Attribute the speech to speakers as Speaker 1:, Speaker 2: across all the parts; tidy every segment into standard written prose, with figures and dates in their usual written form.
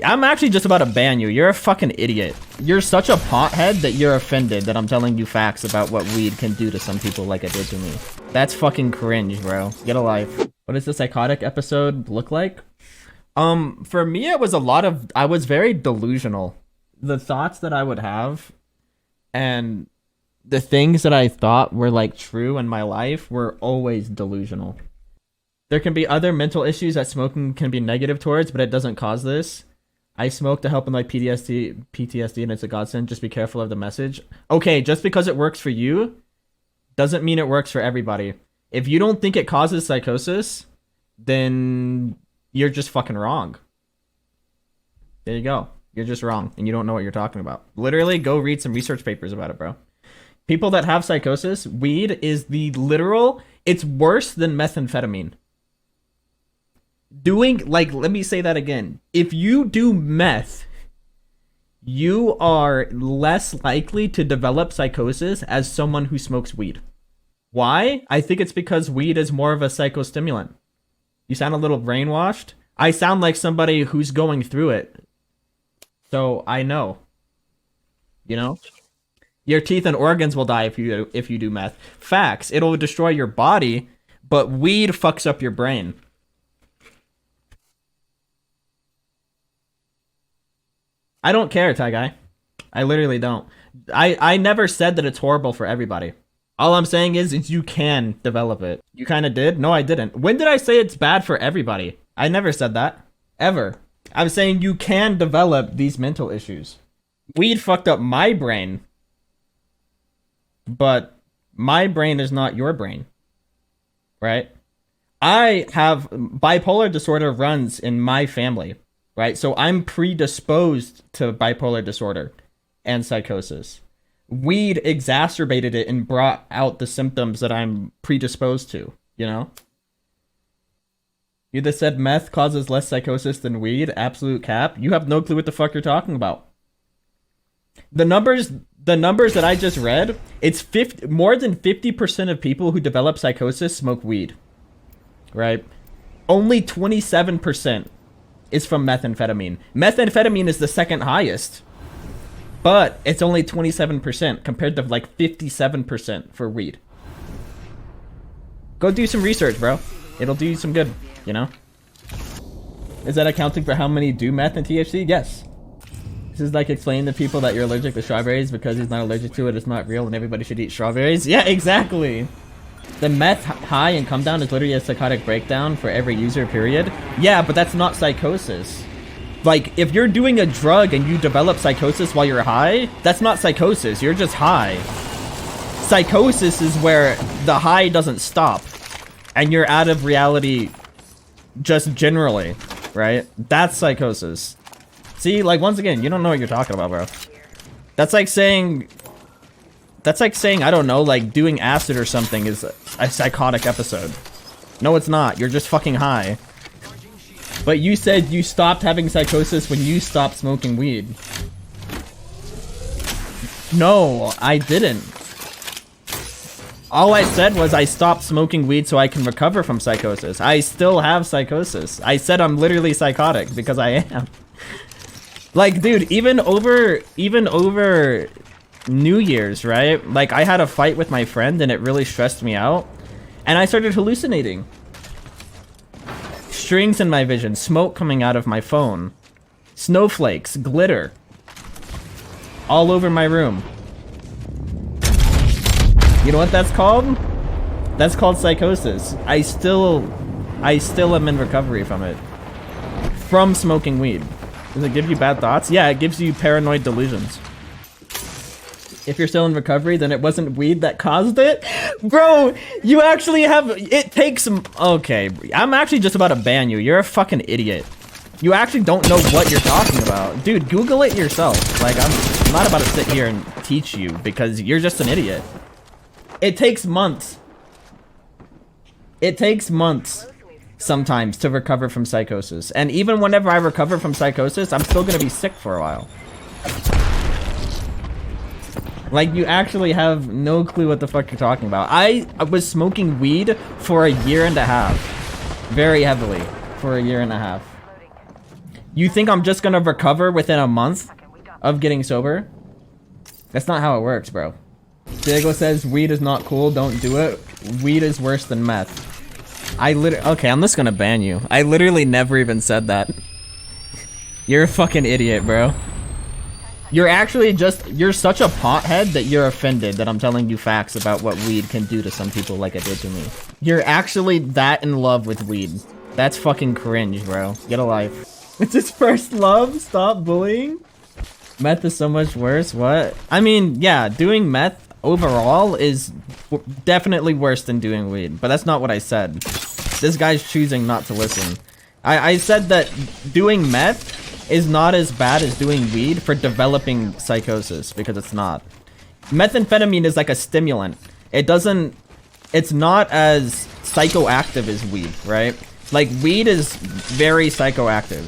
Speaker 1: I'm actually just about to ban you. You're a fucking idiot. You're such a pothead that you're offended that I'm telling you facts about what weed can do to some people like it did to me. That's fucking cringe, bro. Get a life. What does the psychotic episode look like? For me, it was I was very delusional. The thoughts that I would have and the things that I thought were like true in my life were always delusional. There can be other mental issues that smoking can be negative towards, but it doesn't cause this. I smoke to help in like PTSD, and it's a godsend. Just be careful of the message. Okay, just because it works for you doesn't mean it works for everybody. If you don't think it causes psychosis, then you're just fucking wrong. There you go. You're just wrong, and you don't know what you're talking about. Literally, go read some research papers about it, bro. People that have psychosis, weed is the literal, it's worse than methamphetamine. Let me say that again. If you do meth, you are less likely to develop psychosis as someone who smokes weed. Why? I think it's because weed is more of a psychostimulant. You sound a little brainwashed. I sound like somebody who's going through it. So I know. You know? Your teeth and organs will die if you do meth. Facts. It'll destroy your body, but weed fucks up your brain. I don't care, Ty Guy. I literally don't. I never said that it's horrible for everybody. All I'm saying is you can develop it. You kind of did? No, I didn't. When did I say it's bad for everybody? I never said that. Ever. I'm saying you can develop these mental issues. Weed fucked up my brain. But my brain is not your brain. Right? I have bipolar disorder runs in my family. Right? So I'm predisposed to bipolar disorder and psychosis. Weed exacerbated it and brought out the symptoms that I'm predisposed to, you know? You just said meth causes less psychosis than weed? Absolute cap. You have no clue what the fuck you're talking about. The numbers that I just read, it's more than 50% of people who develop psychosis smoke weed. Right? Only 27% is from methamphetamine. Methamphetamine is the second highest, but it's only 27% compared to like 57% for weed. Go do some research, bro. It'll do you some good, you know? Is that accounting for how many do meth and THC? Yes. This is like explaining to people that you're allergic to strawberries because he's not allergic to it, it's not real, and everybody should eat strawberries. Yeah, exactly. The meth high and come down is literally a psychotic breakdown for every user, period. Yeah, but that's not psychosis. Like, if you're doing a drug and you develop psychosis while you're high, that's not psychosis, you're just high. Psychosis is where the high doesn't stop, and you're out of reality just generally, right? That's psychosis. See, like, once again, you don't know what you're talking about, bro. That's like saying, I don't know, like doing acid or something is a psychotic episode. No, it's not. You're just fucking high. But you said you stopped having psychosis when you stopped smoking weed. No, I didn't. All I said was I stopped smoking weed so I can recover from psychosis. I still have psychosis. I said I'm literally psychotic because I am. Like, dude, even over New Year's, right? Like, I had a fight with my friend and it really stressed me out. And I started hallucinating. Strings in my vision, smoke coming out of my phone, snowflakes, glitter, all over my room. You know what that's called? That's called psychosis. I still am in recovery from it. From smoking weed. Does it give you bad thoughts? Yeah, it gives you paranoid delusions. If you're still in recovery, then it wasn't weed that caused it? Bro, you actually have... It takes some... Okay, I'm actually just about to ban you. You're a fucking idiot. You actually don't know what you're talking about. Dude, Google it yourself. Like, I'm not about to sit here and teach you because you're just an idiot. It takes months. It takes months sometimes to recover from psychosis. And even whenever I recover from psychosis, I'm still gonna be sick for a while. Like, you actually have no clue what the fuck you're talking about. I was smoking weed for a year and a half. Very heavily. For a year and a half. You think I'm just gonna recover within a month of getting sober? That's not how it works, bro. Diego says weed is not cool, don't do it. Weed is worse than meth. Okay, I'm just gonna ban you. I literally never even said that. You're a fucking idiot, bro. You're actually you're such a pothead that you're offended that I'm telling you facts about what weed can do to some people like it did to me. You're actually that in love with weed. That's fucking cringe, bro. Get a life. It's his first love? Stop bullying? Meth is so much worse? What? I mean, yeah, doing meth overall is definitely worse than doing weed, but that's not what I said. This guy's choosing not to listen. I said that doing meth is not as bad as doing weed for developing psychosis, because it's not. Methamphetamine is like a stimulant. It's not as psychoactive as weed, right? Like, weed is very psychoactive.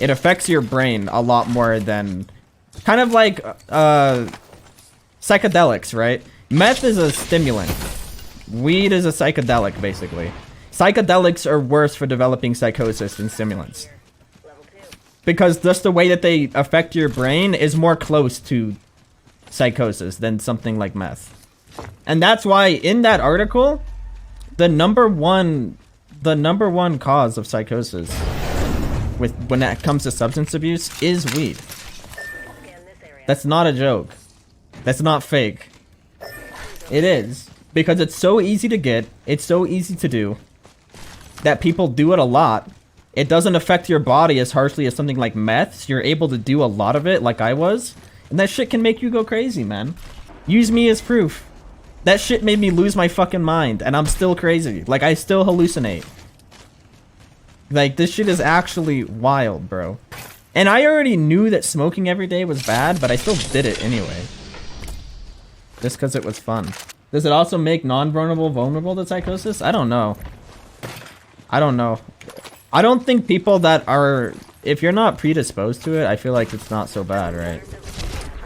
Speaker 1: It affects your brain a lot more than, kind of like psychedelics, right? Meth is a stimulant. Weed is a psychedelic, basically. Psychedelics are worse for developing psychosis than stimulants. Because just the way that they affect your brain is more close to psychosis than something like meth. And that's why in that article, the number one cause of psychosis when it comes to substance abuse is weed. That's not a joke. That's not fake. It is. Because it's so easy to get, it's so easy to do, that people do it a lot. It doesn't affect your body as harshly as something like meth, so you're able to do a lot of it like I was. And that shit can make you go crazy, man. Use me as proof. That shit made me lose my fucking mind, and I'm still crazy. Like, I still hallucinate. Like, this shit is actually wild, bro. And I already knew that smoking every day was bad, but I still did it anyway. Just because it was fun. Does it also make vulnerable to psychosis? I don't know. I don't know. I don't think people that are... If you're not predisposed to it, I feel like it's not so bad, right?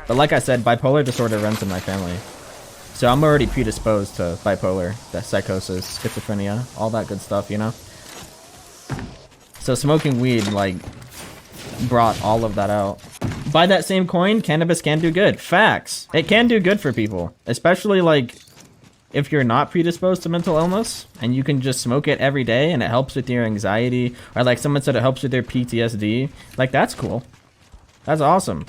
Speaker 1: But like I said, bipolar disorder runs in my family. So I'm already predisposed to bipolar, psychosis, schizophrenia, all that good stuff, you know? So smoking weed, like, brought all of that out. By that same coin, cannabis can do good. Facts. It can do good for people. Especially, like, if you're not predisposed to mental illness, and you can just smoke it every day, and it helps with your anxiety, or like someone said it helps with their PTSD. Like, that's cool. That's awesome.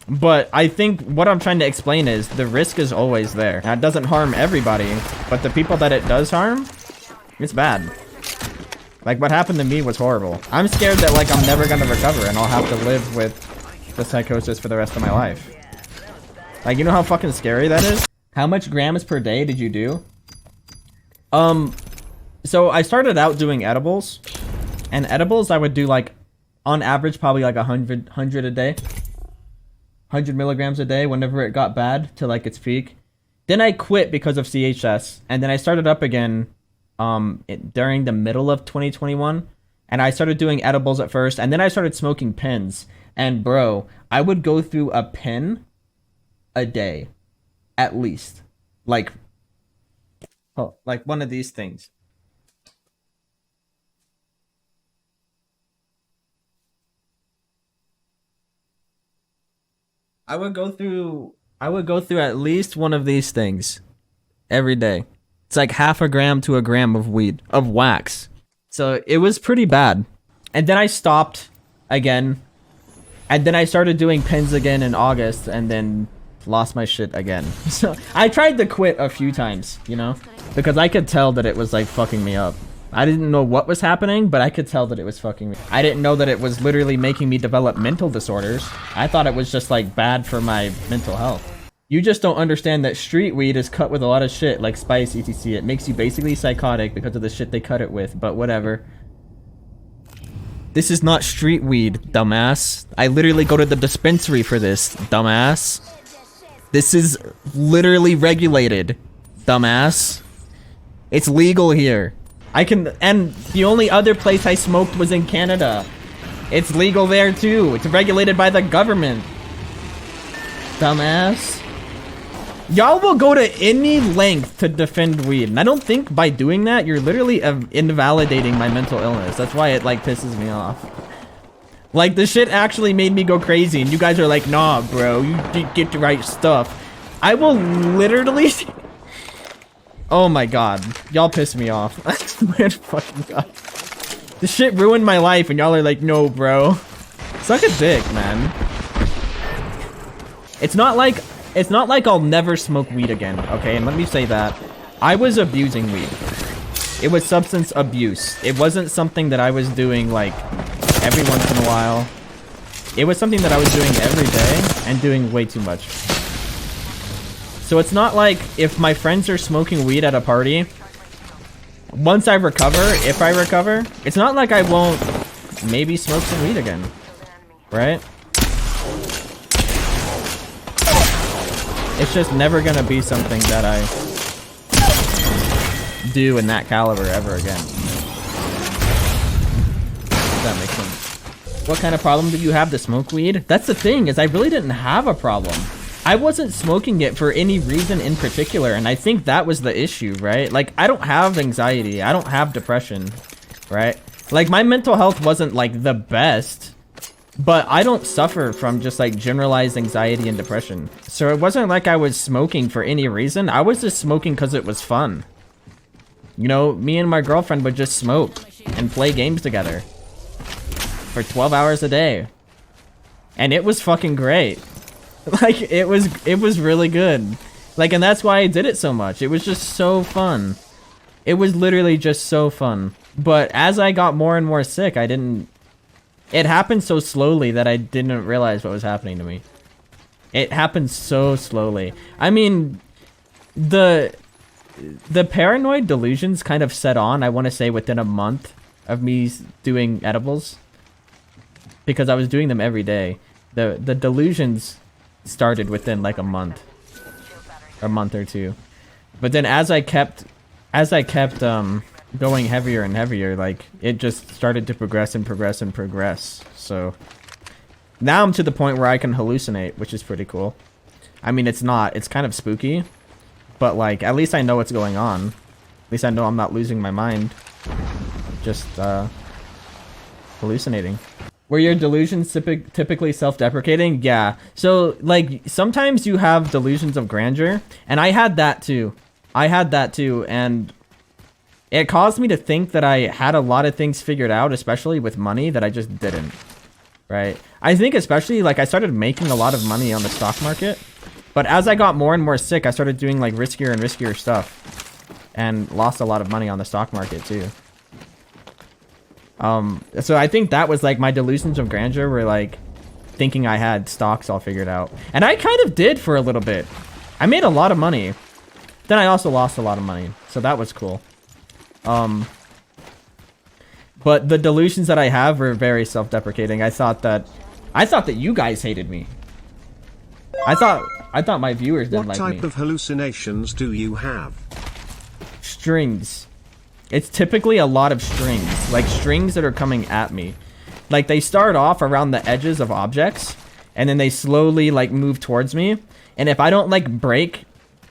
Speaker 1: But I think what I'm trying to explain is the risk is always there. Now, it doesn't harm everybody, but the people that it does harm, it's bad. Like, what happened to me was horrible. I'm scared that, like, I'm never gonna recover and I'll have to live with the psychosis for the rest of my life. Like, you know how fucking scary that is? How much grams per day did you do? So I started out doing edibles. And edibles I would do, like, on average, probably like 100 a day. 100 milligrams a day whenever it got bad to, like, its peak. Then I quit because of CHS. And then I started up again during the middle of 2021, and I started doing edibles at first, and then I started smoking pens. And bro, I would go through a pen a day, at least. Like one of these things. I would go through at least one of these things every day. It's like half a gram to a gram of weed, of wax. So it was pretty bad. And then I stopped again. And then I started doing pens again in August, and then lost my shit again. So I tried to quit a few times, you know? Because I could tell that it was like fucking me up. I didn't know what was happening, but I could tell that it was fucking me. I didn't know that it was literally making me develop mental disorders. I thought it was just like bad for my mental health. You just don't understand that street weed is cut with a lot of shit, like spice, etc. It makes you basically psychotic because of the shit they cut it with, but whatever. This is not street weed, dumbass. I literally go to the dispensary for this, dumbass. This is literally regulated, dumbass. It's legal here. And the only other place I smoked was in Canada. It's legal there too. It's regulated by the government. Dumbass. Y'all will go to any length to defend weed, and I don't think by doing that, you're literally invalidating my mental illness. That's why it, like, pisses me off. Like, the shit actually made me go crazy, and you guys are like, nah, bro, you didn't get the right stuff. I will literally... Oh my god. Y'all piss me off. I swear to fucking god. This shit ruined my life, and y'all are like, no, bro. Suck a dick, man. It's not like I'll never smoke weed again, okay? And let me say that. I was abusing weed. It was substance abuse. It wasn't something that I was doing, like, every once in a while. It was something that I was doing every day and doing way too much. So it's not like if my friends are smoking weed at a party, once I recover, if I recover, it's not like I won't maybe smoke some weed again, right? It's just never gonna be something that I do in that caliber ever again. If that makes sense. What kind of problem did you have to smoke weed? That's the thing, is I really didn't have a problem. I wasn't smoking it for any reason in particular, and I think that was the issue, right? Like, I don't have anxiety, I don't have depression, right? Like, my mental health wasn't, like, the best, but I don't suffer from just, like, generalized anxiety and depression. So it wasn't like I was smoking for any reason, I was just smoking because it was fun. You know, me and my girlfriend would just smoke and play games together for 12 hours a day. And it was fucking great. Like, it was really good. Like, and that's why I did it so much. It was just so fun. It was literally just so fun. But as I got more and more sick, it happened so slowly that I didn't realize what was happening to me. It happened so slowly. I mean, the paranoid delusions kind of set on, I want to say, within a month of me doing edibles. Because I was doing them every day. The delusions started within like a month or two. But then as I kept going heavier and heavier, like, it just started to progress and progress and progress. So now I'm to the point where I can hallucinate, which is pretty cool. I mean, it's kind of spooky, but like, at least I know what's going on. At least I know I'm not losing my mind. Just hallucinating. Were your delusions typically self-deprecating? Yeah. So, like, sometimes you have delusions of grandeur, and I had that too. And it caused me to think that I had a lot of things figured out, especially with money, that I just didn't. Right? I think especially, like, I started making a lot of money on the stock market, but as I got more and more sick, I started doing, like, riskier and riskier stuff, and lost a lot of money on the stock market too. So I think that was like my delusions of grandeur were like thinking I had stocks all figured out. And I kind of did for a little bit. I made a lot of money. Then I also lost a lot of money. So that was cool. But the delusions that I have were very self-deprecating. I thought that you guys hated me. I thought my viewers didn't like me.
Speaker 2: What type of hallucinations do you have?
Speaker 1: Strings. It's typically a lot of strings, like strings that are coming at me. Like, they start off around the edges of objects, and then they slowly, like, move towards me. And if I don't, like, break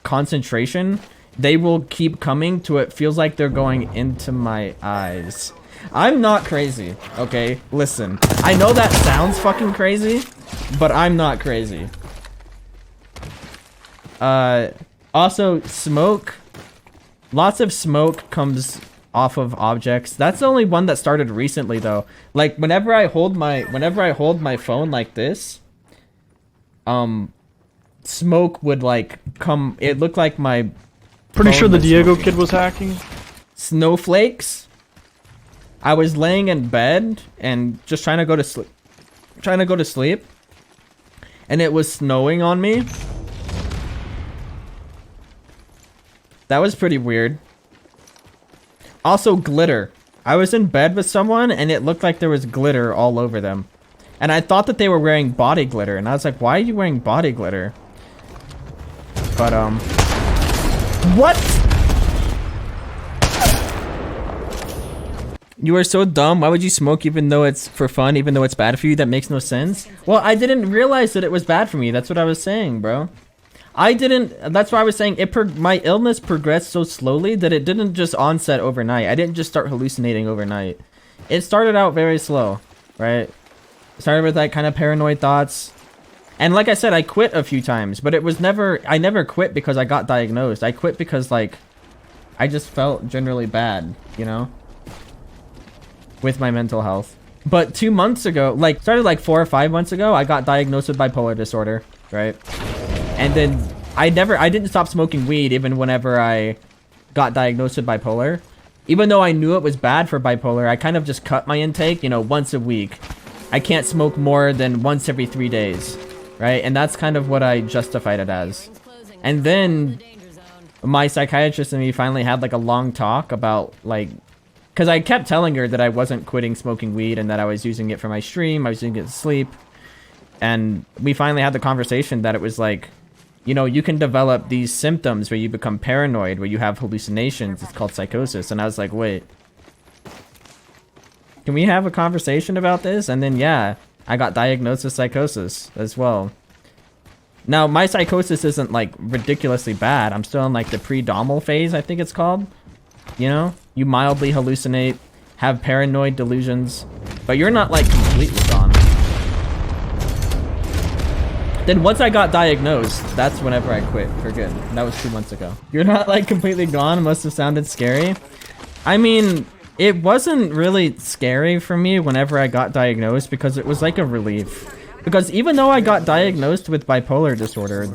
Speaker 1: concentration, they will keep coming till it feels like they're going into my eyes. I'm not crazy, okay? Listen, I know that sounds fucking crazy, but I'm not crazy. Also, smoke. Lots of smoke comes off of objects. That's the only one that started recently, though. Like, whenever I hold my phone like this, smoke would like come. It looked like my.
Speaker 3: Pretty sure the Diego kid was hacking.
Speaker 1: Snowflakes. I was laying in bed and just trying to go to sleep. And it was snowing on me. That was pretty weird. Also, glitter. I was in bed with someone, and it looked like there was glitter all over them. And I thought that they were wearing body glitter, and I was like, why are you wearing body glitter? But, what? You are so dumb. Why would you smoke even though it's for fun, even though it's bad for you? That makes no sense. Well, I didn't realize that it was bad for me. That's what I was saying, bro. That's why I was saying my illness progressed so slowly that it didn't just onset overnight. I didn't just start hallucinating overnight. It started out very slow, right? Started with like kind of paranoid thoughts. And like I said, I quit a few times, but it was never, I never quit because I got diagnosed. I quit because like, I just felt generally bad, you know, with my mental health. But 2 months ago, like started like 4 or 5 months ago, I got diagnosed with bipolar disorder, right? And then I didn't stop smoking weed even whenever I got diagnosed with bipolar. Even though I knew it was bad for bipolar, I kind of just cut my intake, you know, once a week. I can't smoke more than once every 3 days, right? And that's kind of what I justified it as. And then my psychiatrist and me finally had like a long talk about like, because I kept telling her that I wasn't quitting smoking weed and that I was using it for my stream, I was using it to sleep. And we finally had the conversation that it was like, you know, you can develop these symptoms where you become paranoid, where you have hallucinations. It's called psychosis. And I was like, wait, can we have a conversation about this? And then, yeah, I got diagnosed with psychosis as well. Now, my psychosis isn't like ridiculously bad. I'm still in like the pre-domal phase, I think it's called. You know, you mildly hallucinate, have paranoid delusions, but you're not like completely gone. Then once I got diagnosed, that's whenever I quit for good. That was 2 months ago. You're not like completely gone. Must have sounded scary. I mean, it wasn't really scary for me whenever I got diagnosed because it was like a relief. Because even though I got diagnosed with bipolar disorder,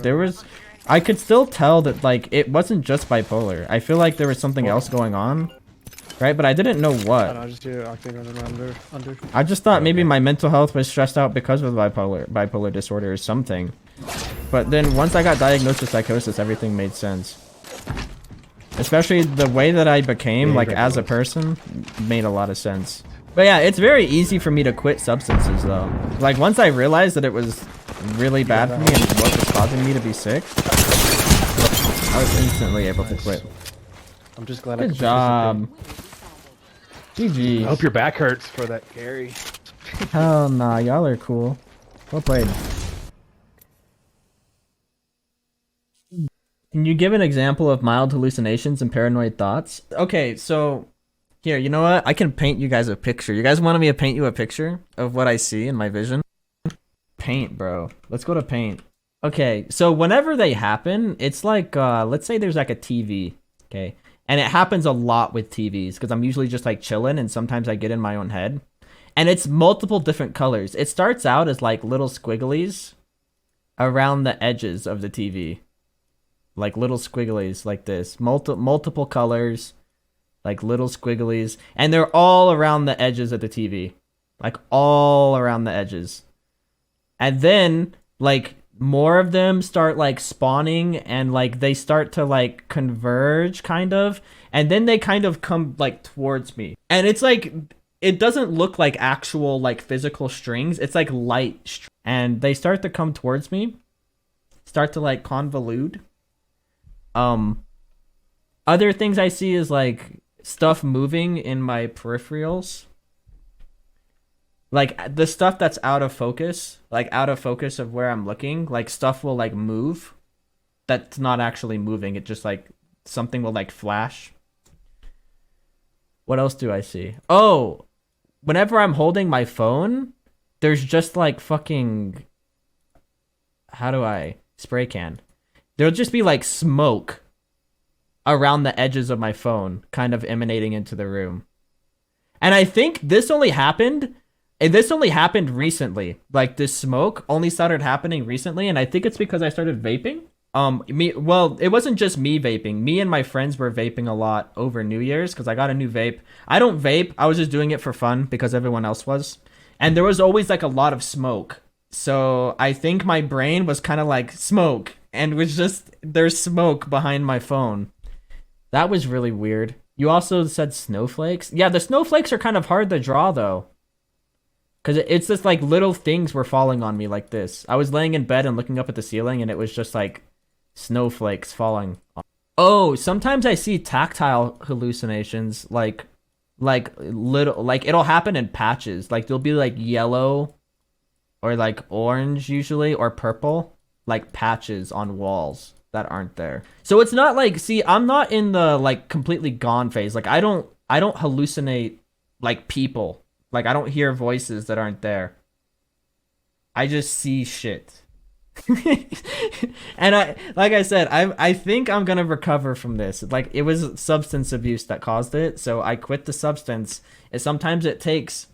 Speaker 1: I could still tell that like it wasn't just bipolar. I feel like there was something else going on. Right, but I didn't know what. I just thought maybe my mental health was stressed out because of bipolar disorder or something. But then once I got diagnosed with psychosis, everything made sense. Especially the way that I became, like, as a person, made a lot of sense. But yeah, it's very easy for me to quit substances, though. Like, once I realized that it was really bad for me and what was causing me to be sick, I was instantly able to quit.
Speaker 3: I'm just glad
Speaker 1: Good job. GG.
Speaker 3: I hope your back hurts for that carry.
Speaker 1: Hell nah, y'all are cool. Well played. Can you give an example of mild hallucinations and paranoid thoughts? Okay, so here, you know what? I can paint you guys a picture. You guys wanted me to paint you a picture of what I see in my vision? Paint, bro. Let's go to paint. Okay, so whenever they happen, it's like, let's say there's like a TV, okay? And it happens a lot with TVs because I'm usually just like chilling and sometimes I get in my own head. And it's multiple different colors. It starts out as like little squigglies around the edges of the TV. Like little squigglies like this. Multiple colors, like little squigglies. And they're all around the edges of the TV. Like all around the edges. And then like more of them start like spawning and like they start to like converge kind of, and then they kind of come like towards me, and it's like it doesn't look like actual like physical strings, it's like light and they start to come towards me, start to like convolute. Other things I see is like stuff moving in my peripherals. Like, the stuff that's out of focus, like, out of focus of where I'm looking, like, stuff will, like, move. That's not actually moving. It just, like, something will, like, flash. What else do I see? Oh! Whenever I'm holding my phone, there's just, like, fucking... How do I... Spray can. There'll just be, like, smoke around the edges of my phone, kind of emanating into the room. And I think this only happened recently. Like, this smoke only started happening recently, and I think it's because I started vaping. Well, it wasn't just me vaping. Me and my friends were vaping a lot over New Year's because I got a new vape. I don't vape. I was just doing it for fun because everyone else was. And there was always like a lot of smoke. So I think my brain was kind of like smoke, and was just, there's smoke behind my phone. That was really weird. You also said snowflakes. Yeah, the snowflakes are kind of hard to draw though. Because it's just like little things were falling on me like this. I was laying in bed and looking up at the ceiling and it was just like snowflakes falling. Oh, sometimes I see tactile hallucinations, like little, like it'll happen in patches. Like there'll be like yellow or like orange usually, or purple, like patches on walls that aren't there. So it's not like, see, I'm not in the like completely gone phase. Like I don't hallucinate like people. Like, I don't hear voices that aren't there. I just see shit. And like I said, I think I'm gonna recover from this. Like, it was substance abuse that caused it, so I quit the substance. And sometimes it takes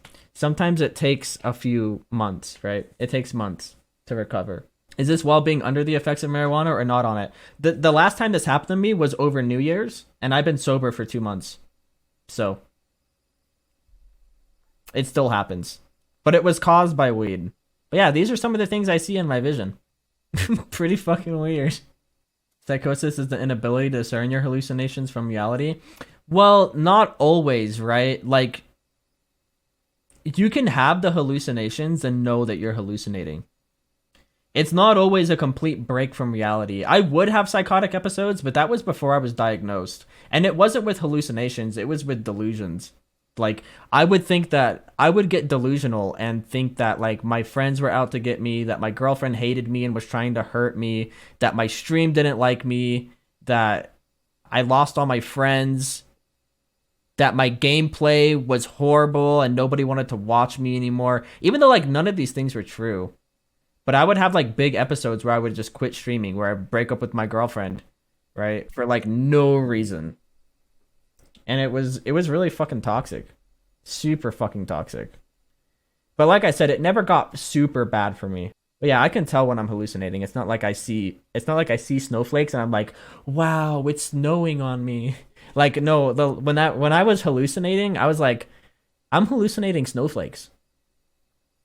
Speaker 1: a few months, right? It takes months to recover. Is this while being under the effects of marijuana or not on it? The last time this happened to me was over New Year's, and I've been sober for 2 months. So it still happens. But it was caused by weed. But yeah, these are some of the things I see in my vision. Pretty fucking weird. Psychosis is the inability to discern your hallucinations from reality. Well, not always, right? Like, you can have the hallucinations and know that you're hallucinating. It's not always a complete break from reality. I would have psychotic episodes, but that was before I was diagnosed. And it wasn't with hallucinations, it was with delusions. Like, I would think that I would get delusional and think that, like, my friends were out to get me, that my girlfriend hated me and was trying to hurt me, that my stream didn't like me, that I lost all my friends, that my gameplay was horrible and nobody wanted to watch me anymore. Even though, like, none of these things were true. But I would have, like, big episodes where I would just quit streaming, where I break up with my girlfriend, right? For, like, no reason. And it was really fucking toxic. Super fucking toxic. But like I said, it never got super bad for me. But yeah, I can tell when I'm hallucinating. It's not like I see snowflakes and I'm like, wow, it's snowing on me. Like, no, when I was hallucinating, I was like, I'm hallucinating snowflakes.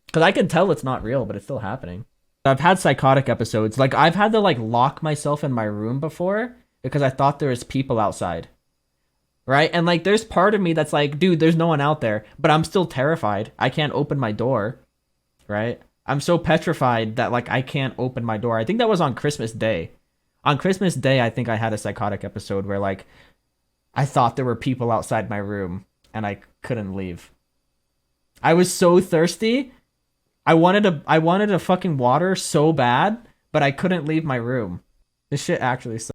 Speaker 1: Because I can tell it's not real, but it's still happening. I've had psychotic episodes. Like, I've had to, like, lock myself in my room before because I thought there was people outside. Right? And, like, there's part of me that's like, dude, there's no one out there. But I'm still terrified. I can't open my door. Right? I'm so petrified that, like, I can't open my door. I think that was on Christmas Day. On Christmas Day, I think I had a psychotic episode where, like, I thought there were people outside my room and I couldn't leave. I was so thirsty. I wanted a fucking water so bad, but I couldn't leave my room. This shit actually sucks.